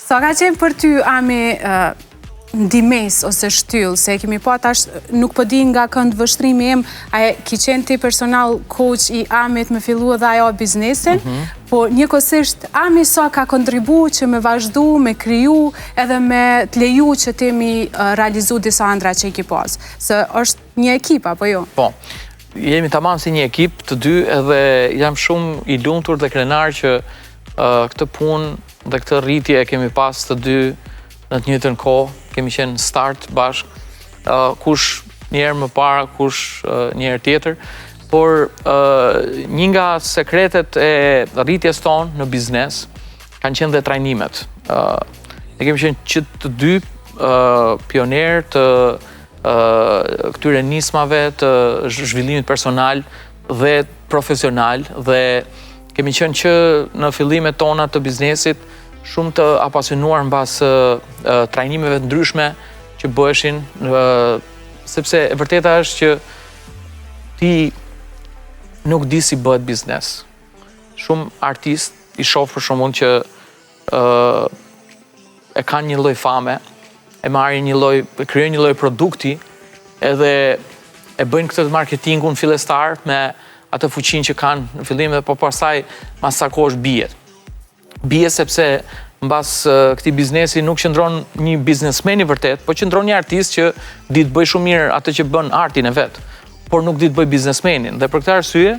Sa ka qenë për ty, Ami, ndimes ose shtyll, se kemi pa tash, nuk po di nga kënd vështrimi im, a ki qenë ti personal coach i Amit me fillu edhe ajo biznesin, po njëkohësisht Ami sa ka kontribu që me vazhdu, me kriju, edhe me të leju që ti mi realizu disa ëndra që i ki pas. Se është një ekip, apo jo? Po, jemi tamam si një ekip të dy, edhe jam shumë i lumtur dhe krenar që këtë punë dhe këtë rritje e kemi pas të dy në të njëjtën kohë, kemi qenë start bashk, kush njerë më para, kush njerë tjetër, por një nga sekretet e rritjes tonë në biznes kanë qenë dhe trajnimet. Ne kemi qenë që të dy pioner të këtyre nismave të zhvillimit personal dhe profesional, dhe kemi qenë që në fillimet tona të biznesit shumë të apasionuar mbas trajnimeve të ndryshme që bëheshin, sepse e vërteta është që ti nuk di si bëhet biznes. Shumë artist i shoh për shembull që e kanë një lloj fame, e marrin një lloj, krijojnë një lloj produkti, edhe e bëjnë këtë marketingun fillestar me atë fuqinë që kanë në fillim, dhe po pastaj mas sa kohësh bie. Bie sepse mbas këtij biznesi nuk qëndron një biznesmen i vërtet, po qëndron një artist që di të bëj shumë mirë atë që bën, artin e vet, por nuk di të bëj biznesmenin. Dhe për këtë arsye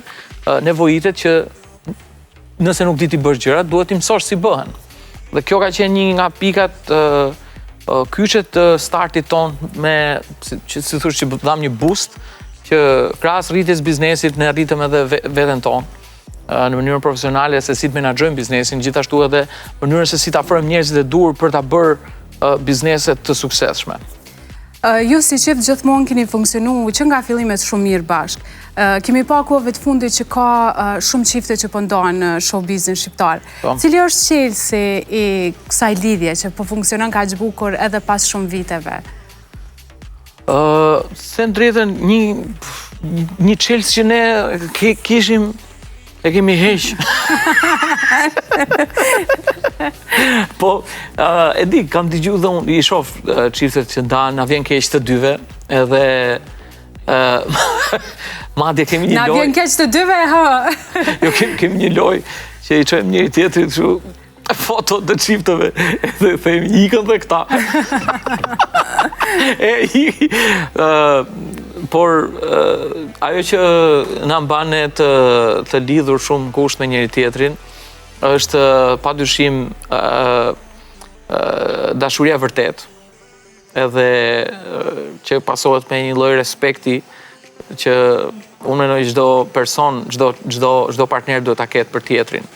nevojitet që nëse nuk di të bësh gjërat, duhet të mësosh si bëhen. Dhe kjo ka qenë një nga pikat kyçet të startit ton, me si thosh që dham një boost, që krahas rritjes biznesit ne rritëm edhe veten tonë në mënyrën profesionale, se si të menaxhojmë biznesin, gjithashtu edhe mënyrën se si të afrojmë njerëzit e dur për ta bërë bizneset të suksesshme. Ju si çift gjithmonë keni funksionu që nga fillimet shumë mirë bashk. Kemi pa kohëve të fundit që ka shumë çifte që po ndohen në showbizin shqiptar. Cili është çelësi i kësaj lidhje që po funksionon kaq bukur edhe pas shumë viteve? Se në drejtën një çelës që ne kishim e kemi heq. Po, e di, kam dëgjuar dhe unë i shoh çiftet që ndahen, na vjen keq të dyve, edhe madje kemi një lojë. Na vjen keq të dyve, ha. Jo, kemi një lojë që i çojmë njëri tjetrit kështu foto të çifteve, dhe themi ikën dhe këta. Por ajo që na mban të lidhur shumë kusht me njëri tjetrin është padyshim dashuria e vërtet, edhe që pasohet me një lloj respekti që unë mendoj çdo person, çdo partner duhet ta ketë për tjetrin.